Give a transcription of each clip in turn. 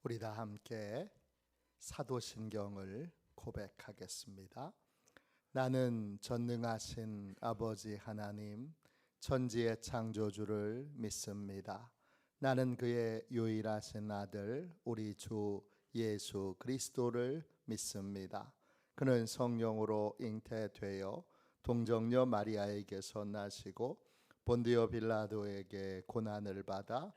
우리 다 함께 사도신경을 고백하겠습니다. 나는 전능하신 아버지 하나님, 천지의 창조주를 믿습니다. 나는 그의 유일하신 아들 우리 주 예수 그리스도를 믿습니다. 그는 성령으로 잉태되어 동정녀 마리아에게서 나시고 본디오 빌라도에게 고난을 받아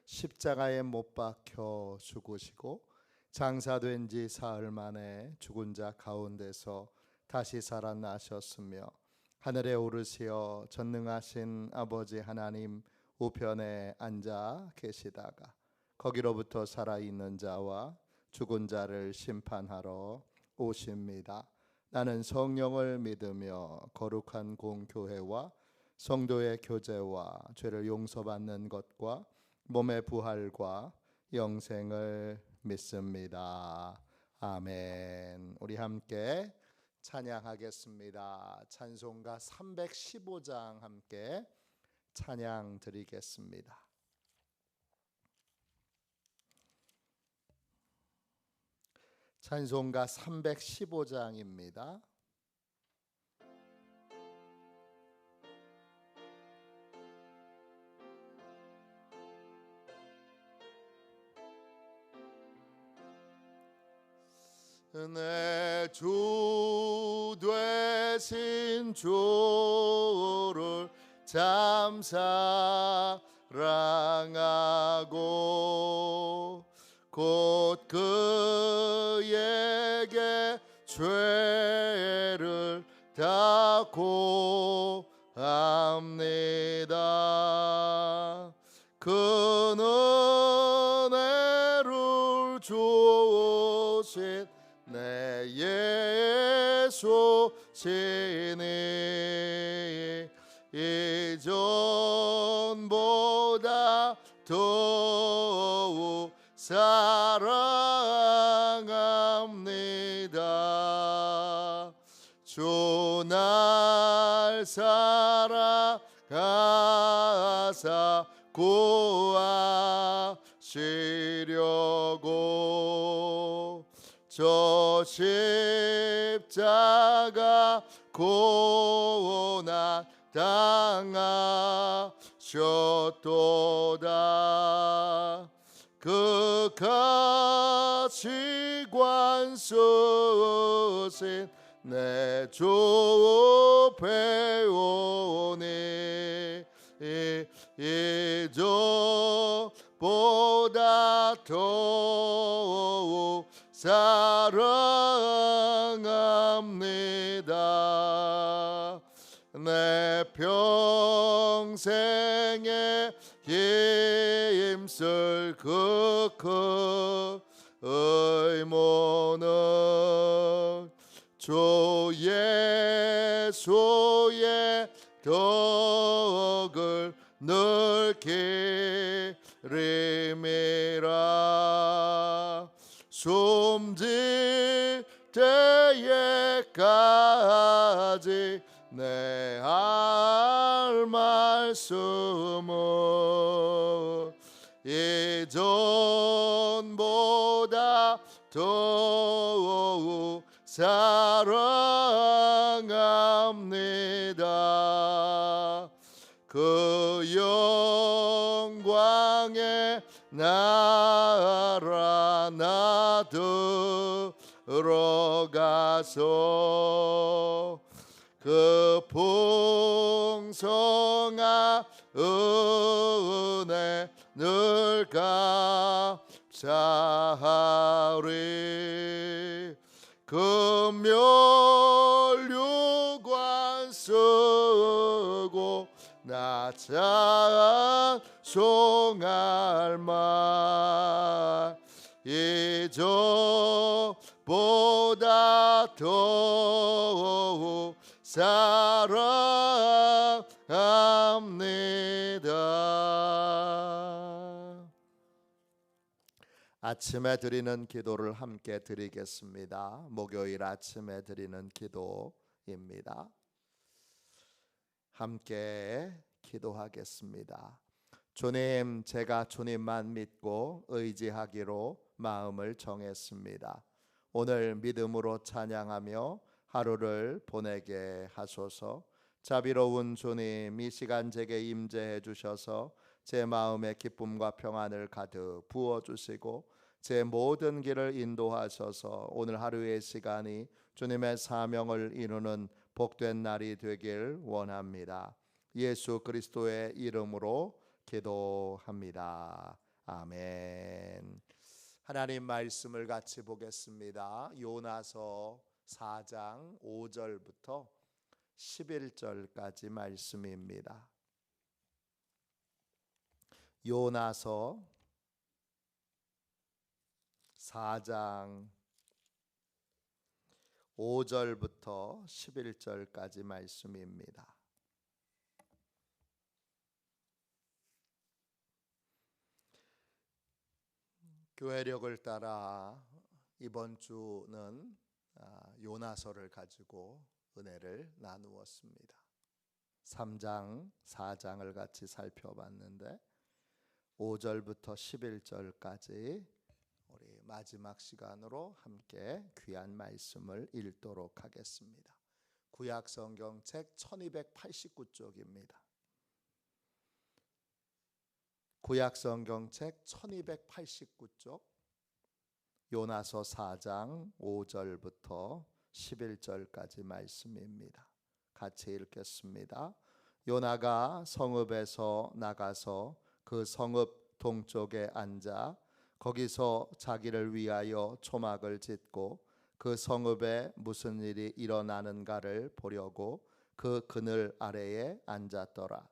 십자가에 못 박혀 죽으시고 장사된 지 사흘 만에 죽은 자 가운데서 다시 살아나셨으며 하늘에 오르시어 전능하신 아버지 하나님 우편에 앉아 계시다가 거기로부터 살아있는 자와 죽은 자를 심판하러 오십니다. 나는 성령을 믿으며 거룩한 공교회와 성도의 교제와 죄를 용서받는 것과 몸의 부활과 영생을 믿습니다. 아멘. 우리 함께 찬양하겠습니다. 찬송가 315장 함께 찬양 드리겠습니다. 찬송가 315장입니다. 내 주 되신 주를 참 사랑하고 곧 그에게 죄를 다 고합니다. 그 은혜를 주신 내 예수 시니 이전보다 더욱 사랑합니다. 주 날 사랑하사 구하시려고 저 십자가 고난 당하셨도다. 그 가시관 쓰신 내 주 배우니 이전보다 더욱 사랑합니다. 내 평생에 힘쓸 그 의무는 주 예수의 덕을 늘 기림이라. 숨질 때에까지 내 할 말씀은 이전보다 더욱 사랑합니다. 그 영광의 나라 나 들어가서 그 풍성한 은혜 늘 감사하리. 금멸류관 쓰고 나 찬송할 만 이전보다 더욱 사랑합니다. 아침에 드리는 기도를 함께 드리겠습니다. 목요일 아침에 드리는 기도입니다. 함께 기도하겠습니다. 주님, 제가 주님만 믿고 의지하기로 마음을 정했습니다. 오늘 믿음으로 찬양하며 하루를 보내게 하소서. 자비로운 주님, 이 시간 제게 임재해 주셔서 제 마음에 기쁨과 평안을 가득 부어 주시고 제 모든 길을 인도하셔서 오늘 하루의 시간이 주님의 사명을 이루는 복된 날이 되길 원합니다. 예수 그리스도의 이름으로 기도합니다. 아멘. 하나님 말씀을 같이 보겠습니다. 요나서 4장 5절부터 11절까지 말씀입니다. 요나서 4장 5절부터 11절까지 말씀입니다. 교회력을 따라 이번 주는 요나서를 가지고 은혜를 나누었습니다. 3장, 4장을 같이 살펴봤는데 5절부터 11절까지 우리 마지막 시간으로 함께 귀한 말씀을 읽도록 하겠습니다. 구약성경책 1289쪽입니다. 구약성경책 1289쪽 요나서 4장 5절부터 11절까지 말씀입니다. 같이 읽겠습니다. 요나가 성읍에서 나가서 그 성읍 동쪽에 앉아 거기서 자기를 위하여 초막을 짓고 그 성읍에 무슨 일이 일어나는가를 보려고 그 그늘 아래에 앉았더라.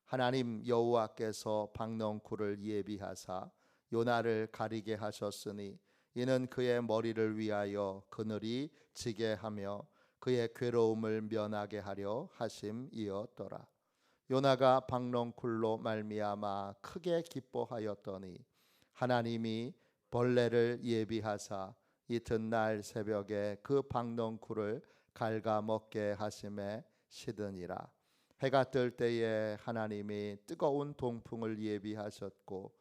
하나님 여호와께서 박넝쿨을 예비하사 요나를 가리게 하셨으니 이는 그의 머리를 위하여 그늘이 지게 하며 그의 괴로움을 면하게 하려 하심이었더라. 요나가 박넝쿨로 말미암아 크게 기뻐하였더니 하나님이 벌레를 예비하사 이튿날 새벽에 그 박넝쿨을 갉아먹게 하심에 시드니라. 해가 뜰 때에 하나님이 뜨거운 동풍을 예비하셨고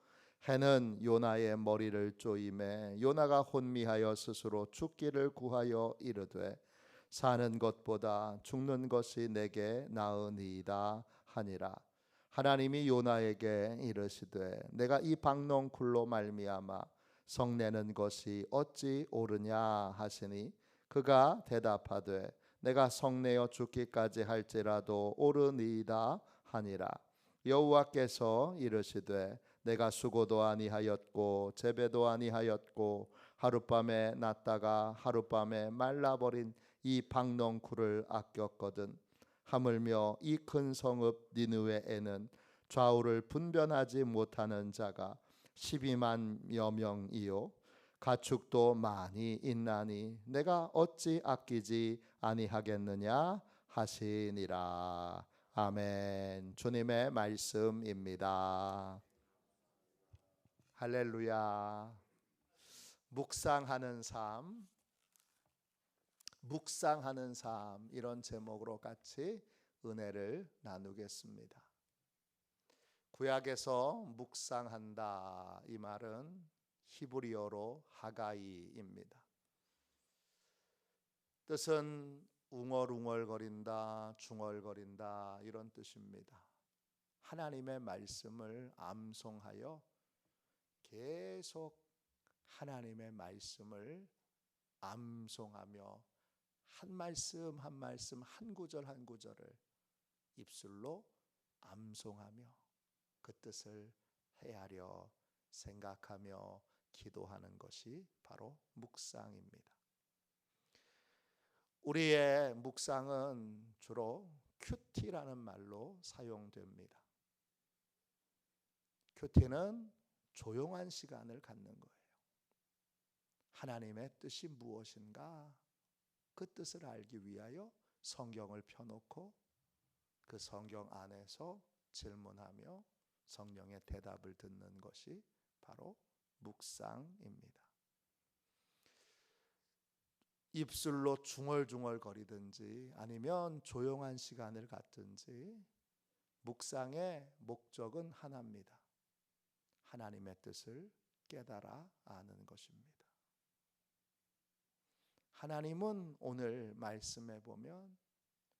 해는 요나의 머리를 쪼임에 요나가 혼미하여 스스로 죽기를 구하여 이르되 사는 것보다 죽는 것이 내게 나으니이다 하니라. 하나님이 요나에게 이르시되 내가 이 박넝쿨로 말미암아 성내는 것이 어찌 옳으냐 하시니 그가 대답하되 내가 성내어 죽기까지 할지라도 옳으니이다 하니라. 여호와께서 이르시되 내가 수고도 아니하였고 재배도 아니하였고 하룻밤에 났다가 하룻밤에 말라버린 이 박넝쿨을 아꼈거든. 하물며 이 큰 성읍 니느웨에는 좌우를 분변하지 못하는 자가 12만여 명이요 가축도 많이 있나니 내가 어찌 아끼지 아니하겠느냐 하시니라. 아멘. 주님의 말씀입니다. 할렐루야. 묵상하는 삶, 묵상하는 삶, 이런 제목으로 같이 은혜를 나누겠습니다. 구약에서 묵상한다, 이 말은 히브리어로 하가이입니다. 뜻은 웅얼웅얼거린다, 중얼거린다, 이런 뜻입니다. 하나님의 말씀을 암송하여 계속 하나님의 말씀을 암송하며 한 말씀 한 말씀, 한 구절 한 구절을 입술로 암송하며 그 뜻을 헤아려 생각하며 기도하는 것이 바로 묵상입니다. 우리의 묵상은 주로 큐티라는 말로 사용됩니다. 큐티는 조용한 시간을 갖는 거예요. 하나님의 뜻이 무엇인가, 그 뜻을 알기 위하여 성경을 펴놓고 그 성경 안에서 질문하며 성령의 대답을 듣는 것이 바로 묵상입니다. 입술로 중얼중얼거리든지 아니면 조용한 시간을 갖든지 묵상의 목적은 하나입니다. 하나님의 뜻을 깨달아 아는 것입니다. 하나님은 오늘 말씀해 보면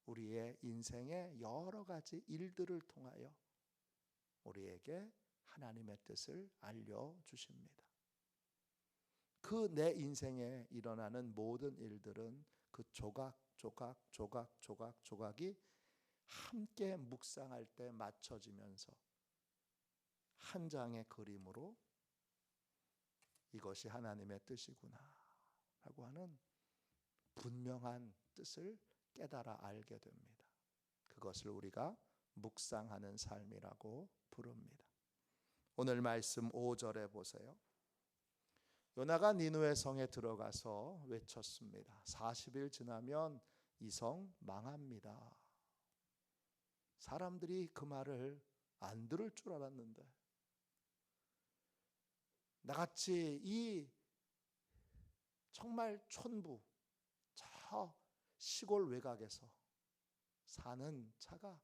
우리의 인생의 여러 가지 일들을 통하여 우리에게 하나님의 뜻을 알려주십니다. 그 내 인생에 일어나는 모든 일들은 그 조각이 함께 묵상할 때 맞춰지면서 한 장의 그림으로 이것이 하나님의 뜻이구나 라고 하는 분명한 뜻을 깨달아 알게 됩니다. 그것을 우리가 묵상하는 삶이라고 부릅니다. 오늘 말씀 5절에 보세요. 요나가 니느웨 성에 들어가서 외쳤습니다. 40일 지나면 이 성 망합니다. 사람들이 그 말을 안 들을 줄 알았는데 나같이 이 정말 촌부 저 시골 외곽에서 사는 자가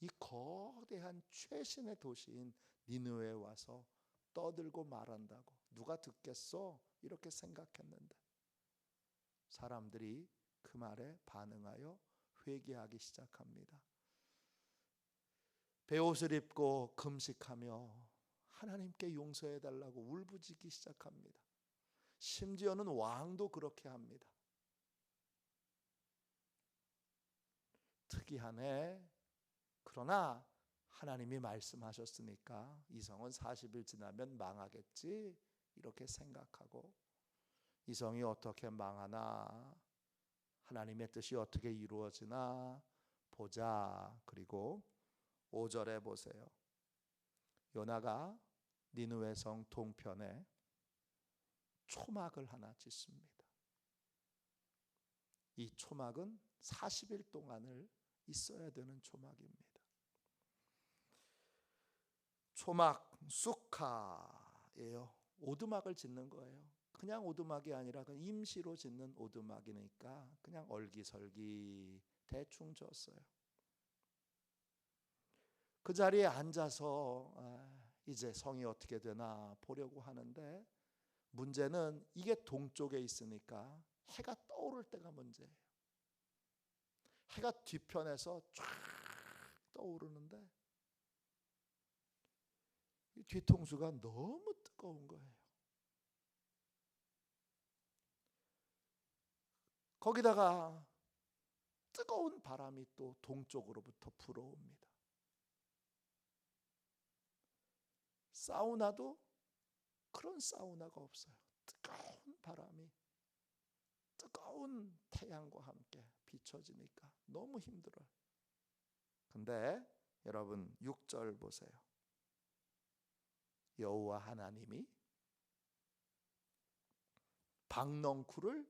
이 거대한 최신의 도시인 니느웨에 와서 떠들고 말한다고 누가 듣겠어? 이렇게 생각했는데 사람들이 그 말에 반응하여 회개하기 시작합니다. 베옷을 입고 금식하며 하나님께 용서해달라고 울부짖기 시작합니다. 심지어는 왕도 그렇게 합니다. 특이하네. 그러나 하나님이 말씀하셨으니까 이 성은 40일 지나면 망하겠지 이렇게 생각하고 이 성이 어떻게 망하나 하나님의 뜻이 어떻게 이루어지나 보자. 그리고 5절에 보세요. 요나가 니느웨 성 동편에 초막을 하나 짓습니다. 이 초막은 40일 동안을 있어야 되는 초막입니다. 초막 쑥카예요. 오두막을 짓는 거예요. 그냥 오두막이 아니라 임시로 짓는 오두막이니까 그냥 얼기설기 대충 졌어요. 그 자리에 앉아서 이제 성이 어떻게 되나 보려고 하는데 문제는 이게 동쪽에 있으니까 해가 떠오를 때가 문제예요. 해가 뒤편에서 쫙 떠오르는데 이 뒤통수가 너무 뜨거운 거예요. 거기다가 뜨거운 바람이 또 동쪽으로부터 불어옵니다. 사우나도 그런 사우나가 없어요. 뜨거운 바람이 뜨거운 태양과 함께 비춰지니까 너무 힘들어요. 근데 여러분 6절 보세요. 여호와 하나님이 박넝쿨을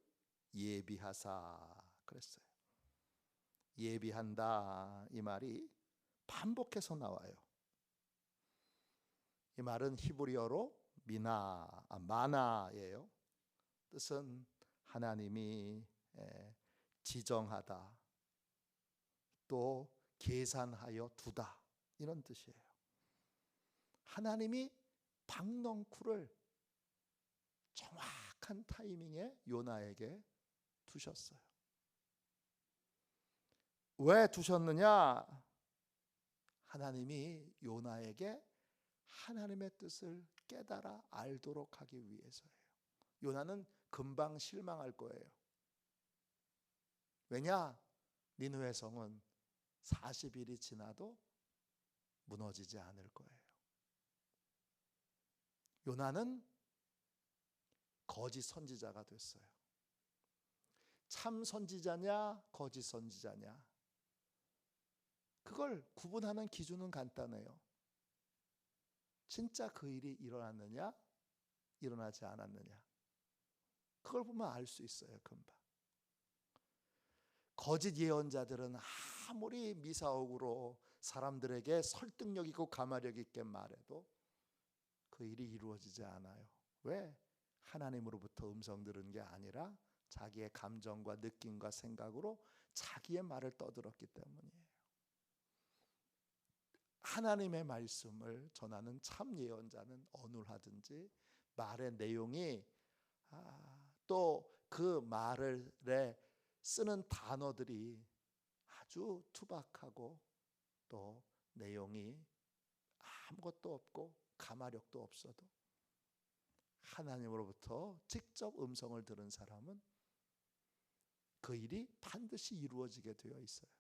예비하사 그랬어요. 예비한다 이 말이 반복해서 나와요. 이 말은 히브리어로 마나예요. 뜻은 하나님이 지정하다 또 계산하여 두다 이런 뜻이에요. 하나님이 박넝쿨을 정확한 타이밍에 요나에게 두셨어요. 왜 두셨느냐? 하나님이 요나에게 하나님의 뜻을 깨달아 알도록 하기 위해서예요. 요나는 금방 실망할 거예요. 왜냐? 니느웨 성은 40일이 지나도 무너지지 않을 거예요. 요나는 거짓 선지자가 됐어요. 참 선지자냐 거짓 선지자냐 그걸 구분하는 기준은 간단해요. 진짜 그 일이 일어났느냐 일어나지 않았느냐 그걸 보면 알 수 있어요. 금방. 거짓 예언자들은 아무리 미사옥으로 사람들에게 설득력 있고 가마력 있게 말해도 그 일이 이루어지지 않아요. 왜? 하나님으로부터 음성 들은 게 아니라 자기의 감정과 느낌과 생각으로 자기의 말을 떠들었기 때문이에요. 하나님의 말씀을 전하는 참 예언자는 어눌하든지 말의 내용이 또 그 말을 쓰는 단어들이 아주 투박하고 또 내용이 아무것도 없고 가마력도 없어도 하나님으로부터 직접 음성을 들은 사람은 그 일이 반드시 이루어지게 되어 있어요.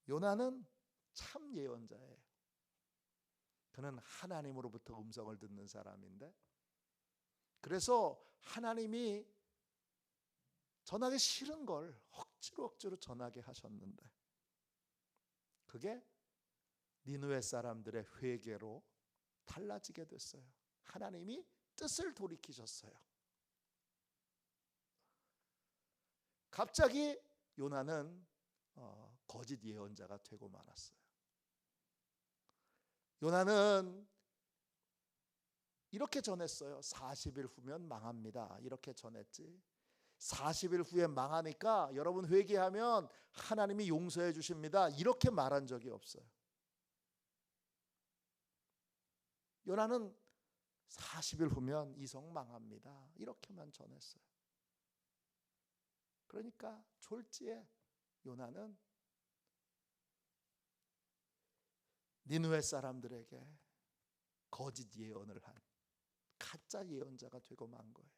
요나는 참 예언자예요. 그는 하나님으로부터 음성을 듣는 사람인데, 그래서 하나님이 전하기 싫은 걸 억지로 전하게 하셨는데, 그게 니느웨 사람들의 회개로 달라지게 됐어요. 하나님이 뜻을 돌이키셨어요. 갑자기 요나는 거짓 예언자가 되고 말았어요. 요나는 이렇게 전했어요. 40일 후면 망합니다. 이렇게 전했지. 40일 후에 망하니까 여러분 회개하면 하나님이 용서해 주십니다. 이렇게 말한 적이 없어요. 요나는 40일 후면 이성 망합니다. 이렇게만 전했어요. 그러니까 졸지에 요나는 니느웨 사람들에게 거짓 예언을 한 가짜 예언자가 되고 만 거예요.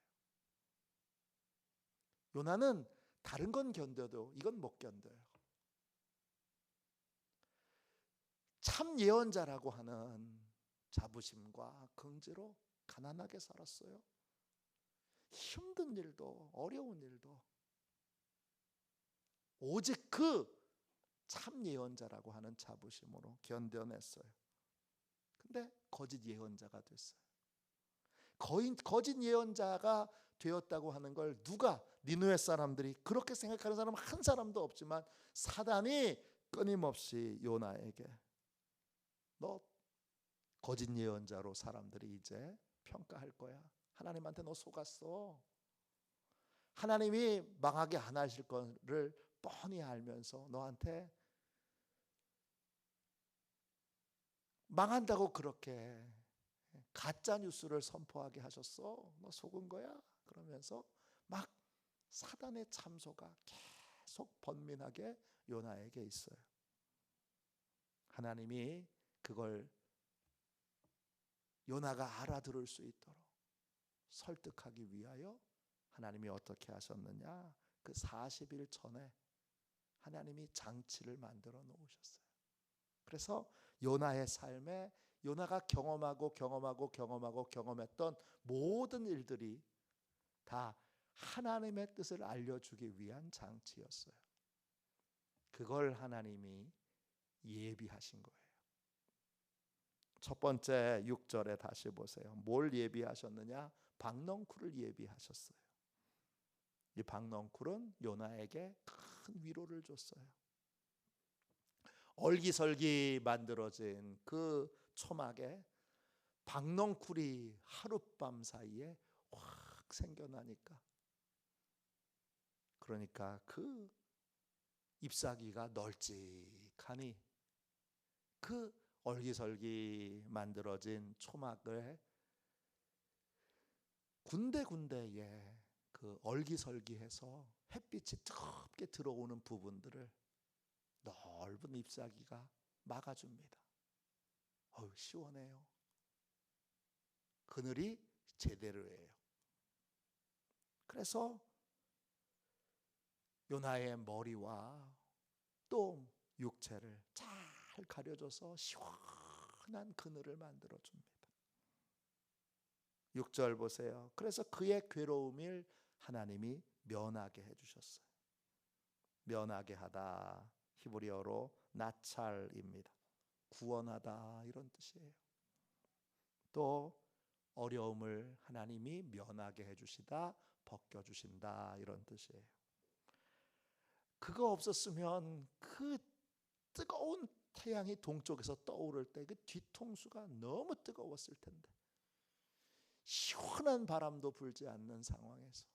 요나는 다른 건 견뎌도 이건 못 견뎌요. 참 예언자라고 하는 자부심과 긍지로 가난하게 살았어요. 힘든 일도 어려운 일도 오직 그 참 예언자라고 하는 자부심으로 견뎌냈어요. 근데 거짓 예언자가 됐어요. 거짓 예언자가 되었다고 하는 걸 누가, 니느웨 사람들이, 그렇게 생각하는 사람 한 사람도 없지만 사단이 끊임없이 요나에게 너 거짓 예언자로 사람들이 이제 평가할 거야. 하나님한테 너 속았어. 하나님이 망하게 안 하실 거를 뻔히 알면서 너한테 망한다고 그렇게 가짜 뉴스를 선포하게 하셨어. 너 속은 거야. 그러면서 막 사단의 참소가 계속 번민하게 요나에게 있어요. 하나님이 그걸 요나가 알아들을 수 있도록 설득하기 위하여 하나님이 어떻게 하셨느냐, 그 40일 전에 하나님이 장치를 만들어 놓으셨어요. 그래서 요나의 삶에 요나가 경험했던 모든 일들이 다 하나님의 뜻을 알려주기 위한 장치였어요. 그걸 하나님이 예비하신 거예요. 첫 번째 6절에 다시 보세요. 뭘 예비하셨느냐? 박넝쿨을 예비하셨어요. 이 박넝쿨은 요나에게 큰 위로를 줬어요. 얼기설기 만들어진 그 초막에 박넝쿨이 하룻밤 사이에 확 생겨나니까, 그러니까 그 잎사귀가 널찍하니 그 얼기설기 만들어진 초막을 군데군데에 그 얼기설기해서 햇빛이 뜨겁게 들어오는 부분들을 넓은 잎사귀가 막아줍니다. 시원해요. 그늘이 제대로예요. 그래서 요나의 머리와 또 육체를 잘 가려줘서 시원한 그늘을 만들어줍니다. 6절 보세요. 그래서 그의 괴로움을 하나님이 면하게 해주셨어요. 면하게 하다, 히브리어로 나찰입니다. 구원하다, 이런 뜻이에요. 또 어려움을 하나님이 면하게 해주시다, 벗겨주신다, 이런 뜻이에요. 그거 없었으면 그 뜨거운 태양이 동쪽에서 떠오를 때 그 뒤통수가 너무 뜨거웠을 텐데, 시원한 바람도 불지 않는 상황에서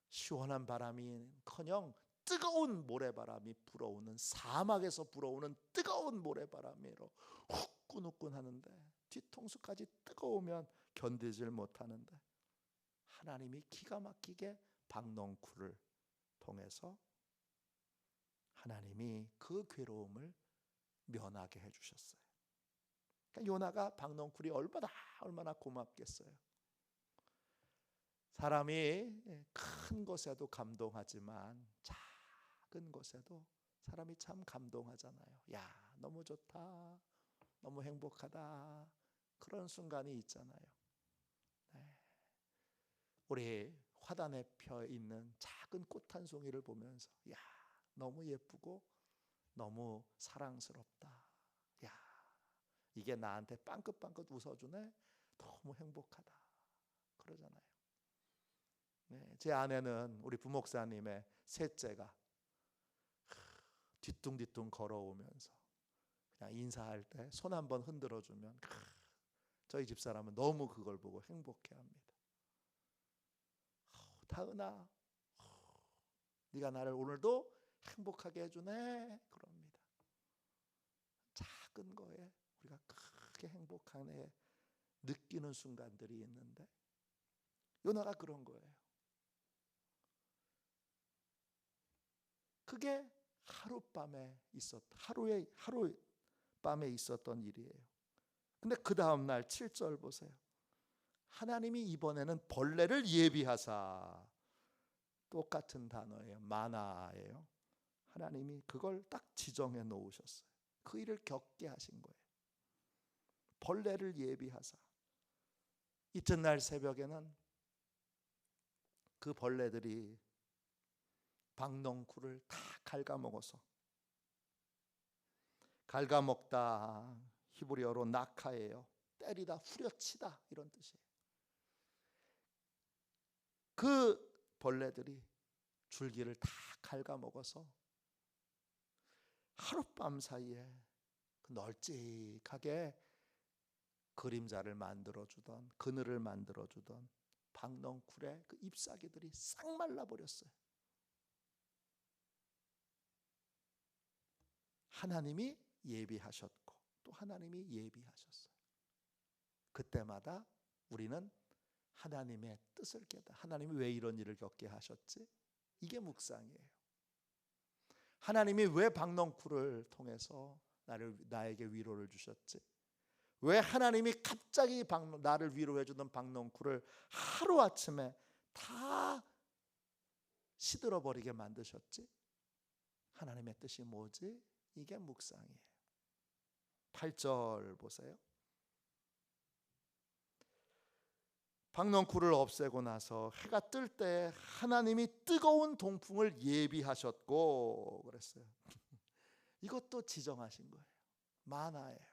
시원한 바람이커녕 뜨거운 모래바람이 불어오는, 사막에서 불어오는 뜨거운 모래바람으로 후끈후끈 하는데, 뒤통수까지 뜨거우면 견디질 못하는데, 하나님이 기가 막히게 박넝쿨을 통해서 하나님이 그 괴로움을 면하게 해주셨어요. 그러니까 요나가 박넝쿨이 얼마나 고맙겠어요. 사람이 큰 것에도 감동하지만 작은 것에도 사람이 참 감동하잖아요. 야, 너무 좋다, 너무 행복하다, 그런 순간이 있잖아요. 네. 우리 화단에 펴 있는 작은 꽃 한 송이를 보면서 야, 너무 예쁘고 너무 사랑스럽다, 야, 이게 나한테 빵긋빵긋 웃어주네, 너무 행복하다, 그러잖아요. 네, 제 아내는 우리 부목사님의 셋째가 뒤뚱뒤뚱 걸어오면서 그냥 인사할 때 손 한번 흔들어주면 저희 집사람은 너무 그걸 보고 행복해합니다. 다은아, 네가 나를 오늘도 행복하게 해주네, 그럽니다. 작은 거에 우리가 크게 행복하네 느끼는 순간들이 있는데, 요나가 그런 거예요. 그게 하룻밤에 있었던 일이에요. 근데 그 다음 날 7절 보세요. 하나님이 이번에는 벌레를 예비하사, 똑같은 단어예요. 마나예요. 하나님이 그걸 딱 지정해 놓으셨어요. 그 일을 겪게 하신 거예요. 벌레를 예비하사. 이튿날 새벽에는 그 벌레들이 박넝쿨을 다 갉아먹어서, 갉아먹다 히브리어로 낙하예요. 때리다, 후려치다, 이런 뜻이에요. 그 벌레들이 줄기를 다 갉아먹어서 하룻밤 사이에 그 널찍하게 그림자를 만들어주던, 그늘을 만들어주던 박넝쿨의 그 잎사귀들이 싹 말라버렸어요. 하나님이 예비하셨고 또 하나님이 예비하셨어요. 그때마다 우리는 하나님의 뜻을 깨달아, 하나님이 왜 이런 일을 겪게 하셨지? 이게 묵상이에요. 하나님이 왜 박넝쿨을 통해서 나에게 위로를 주셨지? 왜 하나님이 갑자기 나를 위로해 주던 박넝쿨을 하루아침에 다 시들어 버리게 만드셨지? 하나님의 뜻이 뭐지? 이게 묵상이에요. 8절 보세요. 박넝쿨을 없애고 나서 해가 뜰 때 하나님이 뜨거운 동풍을 예비하셨고 그랬어요. 이것도 지정하신 거예요. 마나예요.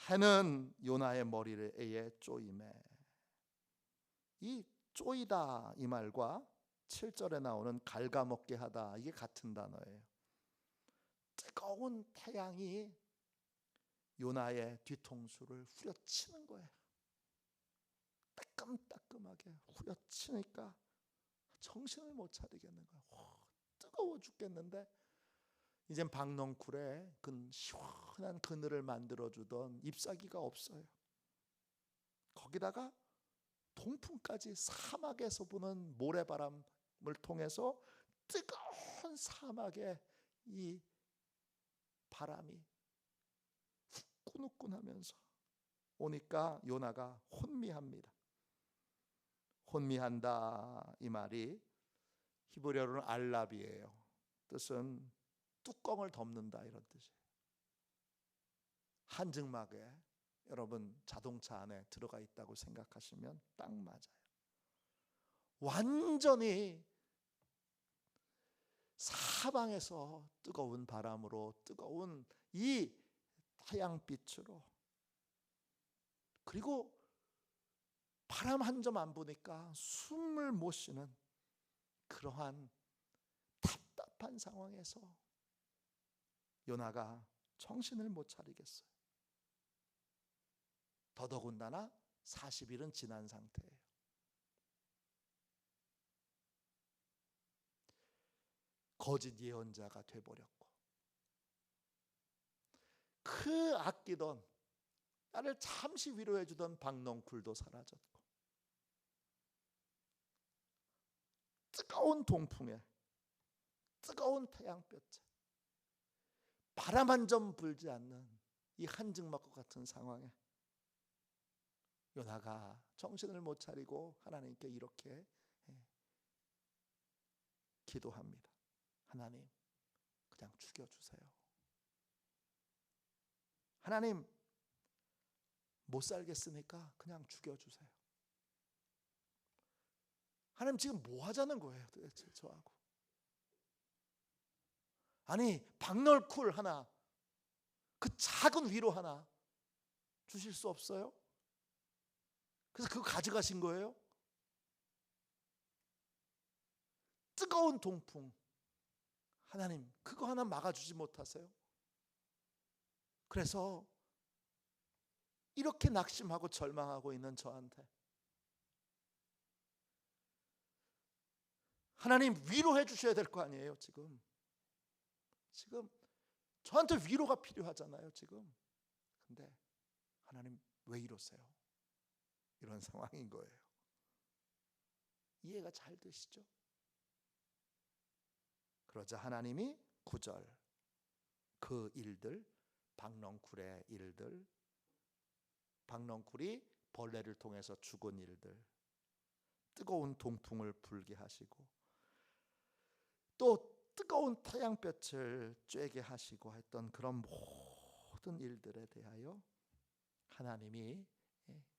해는 요나의 머리에 쪼임에, 이 쪼이다 이 말과 7절에 나오는 갉아먹게 하다, 이게 같은 단어예요. 뜨거운 태양이 요나의 뒤통수를 후려치는 거예요. 따끔따끔하게 후려치니까 정신을 못 차리겠는 거예요. 뜨거워 죽겠는데 이젠 박넝쿨에 그 시원한 그늘을 만들어주던 잎사귀가 없어요. 거기다가 동풍까지, 사막에서 부는 모래바람을 통해서 뜨거운 사막에 이 바람이 후끈후끈하면서 오니까 요나가 혼미합니다. 혼미한다 이 말이 히브리어로는 알랍이에요. 뜻은 뚜껑을 덮는다, 이런 뜻이에요. 한증막에 여러분 자동차 안에 들어가 있다고 생각하시면 딱 맞아요. 완전히 사방에서 뜨거운 바람으로, 뜨거운 이 태양빛으로, 그리고 바람 한 점 안 부니까 숨을 못 쉬는 그러한 답답한 상황에서 요나가 정신을 못 차리겠어요. 더더군다나 40일은 지난 상태예요. 거짓 예언자가 돼버렸고 그 아끼던, 나를 잠시 위로해 주던 박넝쿨도 사라졌고, 뜨거운 동풍에, 뜨거운 태양볕에, 바람 한 점 불지 않는 이 한증막과 같은 상황에 요나가 정신을 못 차리고 하나님께 이렇게 기도합니다. 하나님, 그냥 죽여주세요. 하나님, 못 살겠으니까 그냥 죽여주세요. 하나님, 지금 뭐 하자는 거예요 도대체 저하고? 아니, 박널쿨 하나, 그 작은 위로 하나 주실 수 없어요? 그래서 그거 가져가신 거예요? 뜨거운 동풍, 하나님 그거 하나 막아주지 못하세요? 그래서 이렇게 낙심하고 절망하고 있는 저한테 하나님 위로해 주셔야 될 거 아니에요. 지금 저한테 위로가 필요하잖아요 지금. 근데 하나님 왜 이러세요? 이런 상황인 거예요. 이해가 잘 되시죠? 그러자 하나님이 9절, 그 일들, 박넝쿨의 일들, 박넝쿨이 벌레를 통해서 죽은 일들, 뜨거운 동풍을 불게 하시고 또 뜨거운 태양볕을 쬐게 하시고 했던 그런 모든 일들에 대하여 하나님이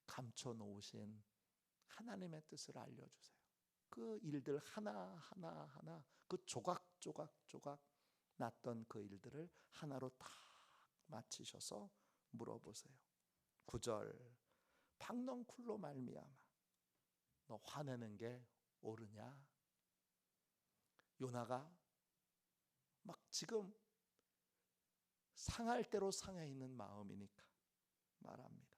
감춰 놓으신 하나님의 뜻을 알려주세요. 그 일들 하나 그 조각 났던 그 일들을 하나로 다 맞히셔서 물어보세요. 9절, 박넝쿨로 말미암아 너 화내는 게 옳으냐? 요나가 막 지금 상할 대로 상해 있는 마음이니까 말합니다.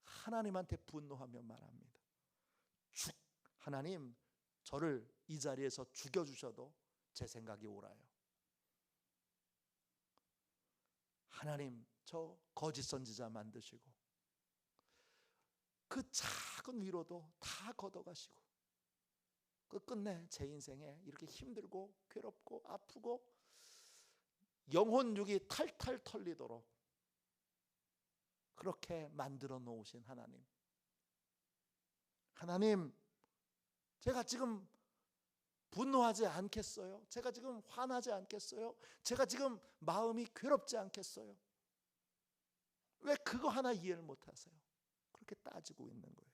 하나님한테 분노하며 말합니다. 하나님, 저를 이 자리에서 죽여주셔도 제 생각이 옳아요. 하나님, 저 거짓 선지자 만드시고 그 작은 위로도 다 걷어가시고 끝내 제 인생에 이렇게 힘들고 괴롭고 아프고 영혼육이 탈탈 털리도록 그렇게 만들어 놓으신 하나님, 하나님, 제가 지금 분노하지 않겠어요? 제가 지금 화나지 않겠어요? 제가 지금 마음이 괴롭지 않겠어요? 왜 그거 하나 이해를 못하세요? 그렇게 따지고 있는 거예요.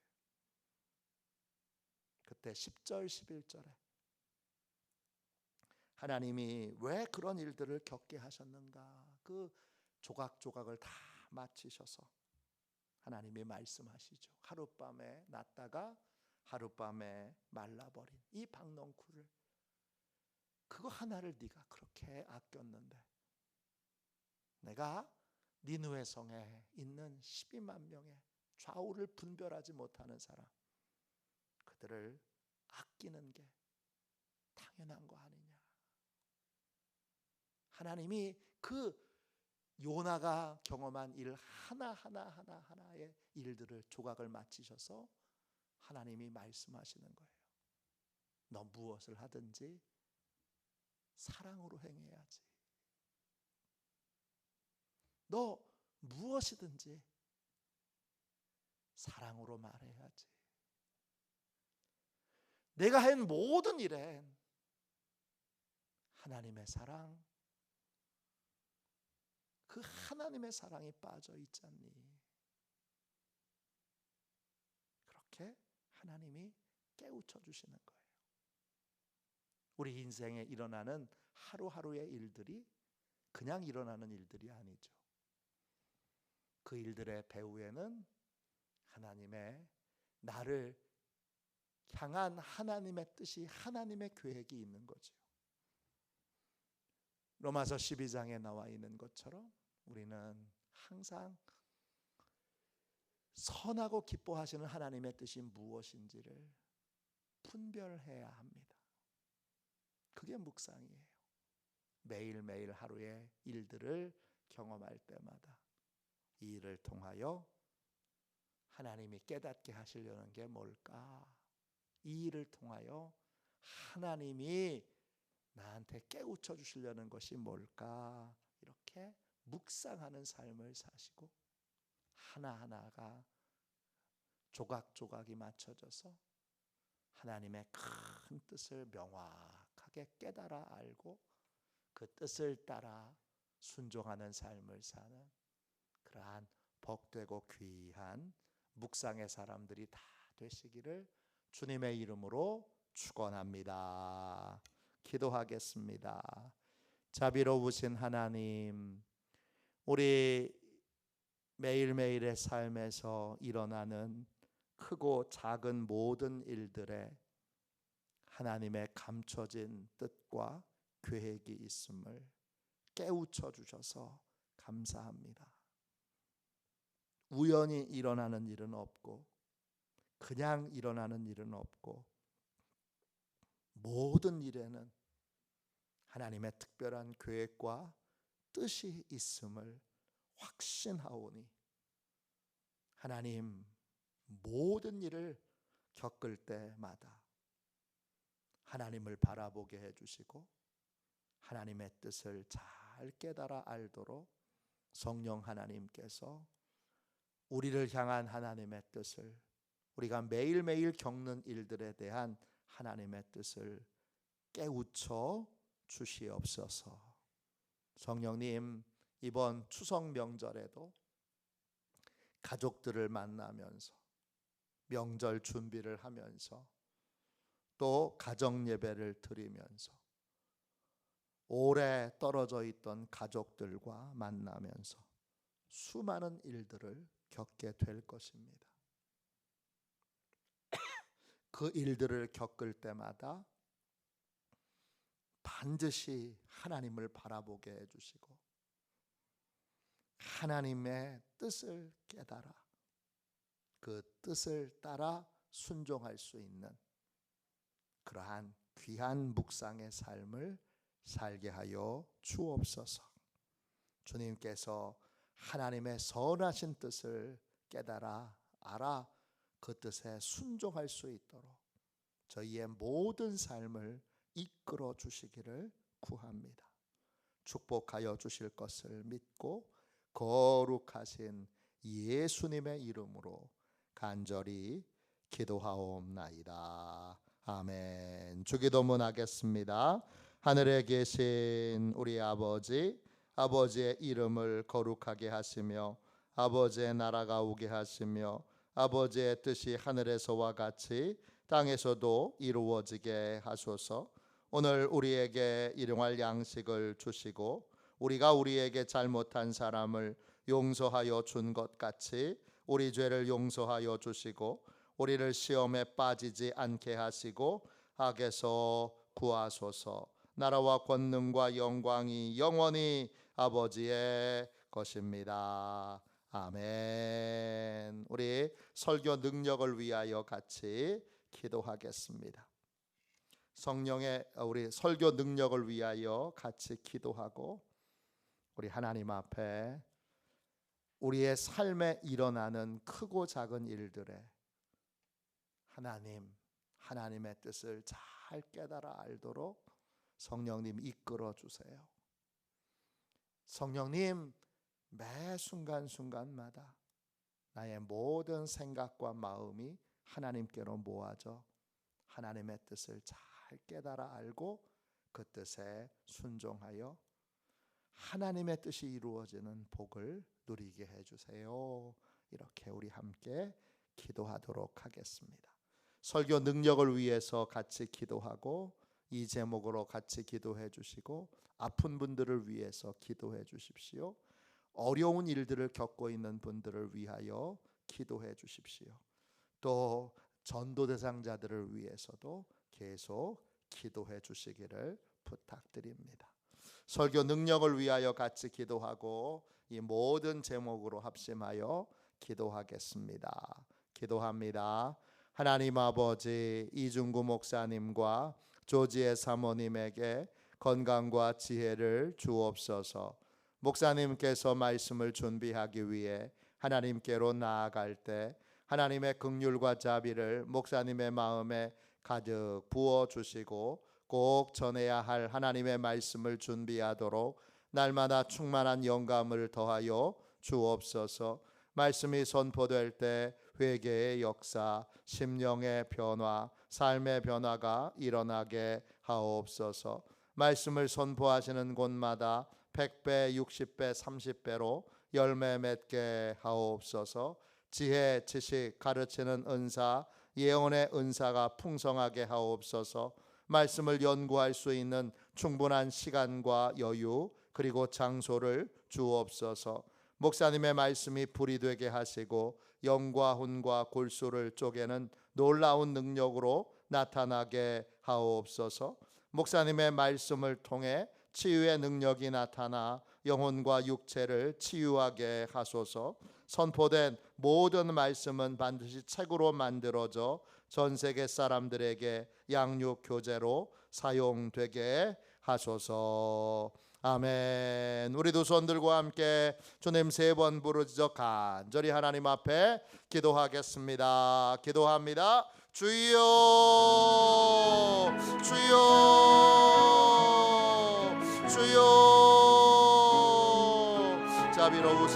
그때 10절 11절에 하나님이 왜 그런 일들을 겪게 하셨는가, 그 조각조각을 다 맞히셔서 하나님이 말씀하시죠. 하룻밤에 났다가 하룻밤에 말라버린 이 박넝쿨을, 그거 하나를 네가 그렇게 아꼈는데 내가 니느웨 성에 있는 12만 명의 좌우를 분별하지 못하는 사람, 그들을 아끼는 게 당연한 거 아니냐. 하나님이 그 요나가 경험한 일 하나의 일들을 조각을 맞히셔서 하나님이 말씀하시는 거예요. 너 무엇을 하든지 사랑으로 행해야지. 너 무엇이든지 사랑으로 말해야지. 내가 한 모든 일엔 하나님의 사랑, 그 하나님의 사랑이 빠져 있잖니. 그렇게 하나님이 깨우쳐 주시는 거예요. 우리 인생에 일어나는 하루하루의 일들이 그냥 일어나는 일들이 아니죠. 그 일들의 배후에는 하나님의, 나를 향한 하나님의 뜻이, 하나님의 계획이 있는 거죠. 로마서 12장에 나와 있는 것처럼 우리는 항상 선하고 기뻐하시는 하나님의 뜻이 무엇인지를 분별해야 합니다. 그게 묵상이에요. 매일매일 하루의 일들을 경험할 때마다 이 일을 통하여 하나님이 깨닫게 하시려는 게 뭘까? 이 일을 통하여 하나님이 나한테 깨우쳐 주시려는 것이 뭘까? 이렇게 묵상하는 삶을 사시고 하나하나가 조각조각이 맞춰져서 하나님의 큰 뜻을 명확하게 깨달아 알고 그 뜻을 따라 순종하는 삶을 사는 그러한 복되고 귀한 묵상의 사람들이 다 되시기를 주님의 이름으로 축원합니다. 기도하겠습니다. 자비로우신 하나님, 우리 매일매일의 삶에서 일어나는 크고 작은 모든 일들에 하나님의 감춰진 뜻과 계획이 있음을 깨우쳐 주셔서 감사합니다. 우연히 일어나는 일은 없고 그냥 일어나는 일은 없고 모든 일에는 하나님의 특별한 계획과 뜻이 있음을 확신하오니 하나님 모든 일을 겪을 때마다 하나님을 바라보게 해주시고 하나님의 뜻을 잘 깨달아 알도록 성령 하나님께서 우리를 향한 하나님의 뜻을 우리가 매일매일 겪는 일들에 대한 하나님의 뜻을 깨우쳐 주시옵소서. 성령님, 이번 추석 명절에도 가족들을 만나면서 명절 준비를 하면서 또 가정 예배를 드리면서 오래 떨어져 있던 가족들과 만나면서 수많은 일들을 겪게 될 것입니다. 그 일들을 겪을 때마다 반드시 하나님을 바라보게 해주시고 하나님의 뜻을 깨달아 그 뜻을 따라 순종할 수 있는 그러한 귀한 묵상의 삶을 살게 하여 주옵소서. 주님께서 하나님의 선하신 뜻을 깨달아 알아 그 뜻에 순종할 수 있도록 저희의 모든 삶을 이끌어 주시기를 구합니다. 축복하여 주실 것을 믿고 거룩하신 예수님의 이름으로 간절히 기도하옵나이다. 아멘. 주기도문 하겠습니다. 하늘에 계신 우리 아버지, 아버지의 이름을 거룩하게 하시며 아버지의 나라가 오게 하시며 아버지의 뜻이 하늘에서와 같이 땅에서도 이루어지게 하소서. 오늘 우리에게 일용할 양식을 주시고 우리가 우리에게 잘못한 사람을 용서하여 준 것 같이 우리 죄를 용서하여 주시고 우리를 시험에 빠지지 않게 하시고 악에서 구하소서. 나라와 권능과 영광이 영원히 아버지의 것입니다. 아멘. 우리 설교 능력을 위하여 같이 기도하겠습니다. 성령의 우리 설교 능력을 위하여 같이 기도하고 우리 하나님 앞에 우리의 삶에 일어나는 크고 작은 일들에 하나님의 뜻을 잘 깨달아 알도록 성령님 이끌어 주세요. 성령님 매 순간순간마다 나의 모든 생각과 마음이 하나님께로 모아져 하나님의 뜻을 잘 깨달아 알고 그 뜻에 순종하여 하나님의 뜻이 이루어지는 복을 누리게 해주세요. 이렇게 우리 함께 기도하도록 하겠습니다. 설교 능력을 위해서 같이 기도하고 이 제목으로 같이 기도해 주시고 아픈 분들을 위해서 기도해 주십시오. 어려운 일들을 겪고 있는 분들을 위하여 기도해 주십시오. 또 전도 대상자들을 위해서도 계속 기도해 주시기를 부탁드립니다. 설교 능력을 위하여 같이 기도하고 이 모든 제목으로 합심하여 기도하겠습니다. 기도합니다. 하나님 아버지, 이중구 목사님과 조지의 사모님에게 건강과 지혜를 주옵소서. 목사님께서 말씀을 준비하기 위해 하나님께로 나아갈 때 하나님의 긍휼과 자비를 목사님의 마음에 가득 부어주시고 꼭 전해야 할 하나님의 말씀을 준비하도록 날마다 충만한 영감을 더하여 주옵소서. 말씀이 선포될 때 회개의 역사, 심령의 변화, 삶의 변화가 일어나게 하옵소서. 말씀을 선포하시는 곳마다 100배, 60배, 30배로 열매 맺게 하옵소서. 지혜, 지식, 가르치는 은사, 예언의 은사가 풍성하게 하옵소서. 말씀을 연구할 수 있는 충분한 시간과 여유 그리고 장소를 주옵소서. 목사님의 말씀이 불이 되게 하시고 영과 혼과 골수를 쪼개는 놀라운 능력으로 나타나게 하옵소서. 목사님의 말씀을 통해 치유의 능력이 나타나 영혼과 육체를 치유하게 하소서. 선포된 모든 말씀은 반드시 책으로 만들어져 전 세계 사람들에게 양육 교재로 사용되게 하소서. 아멘. 우리 두 손 들고 함께 주님 3번 부르짖어 간절히 하나님 앞에 기도하겠습니다. 기도합니다. 주여, 주여, 주여. 자비로우신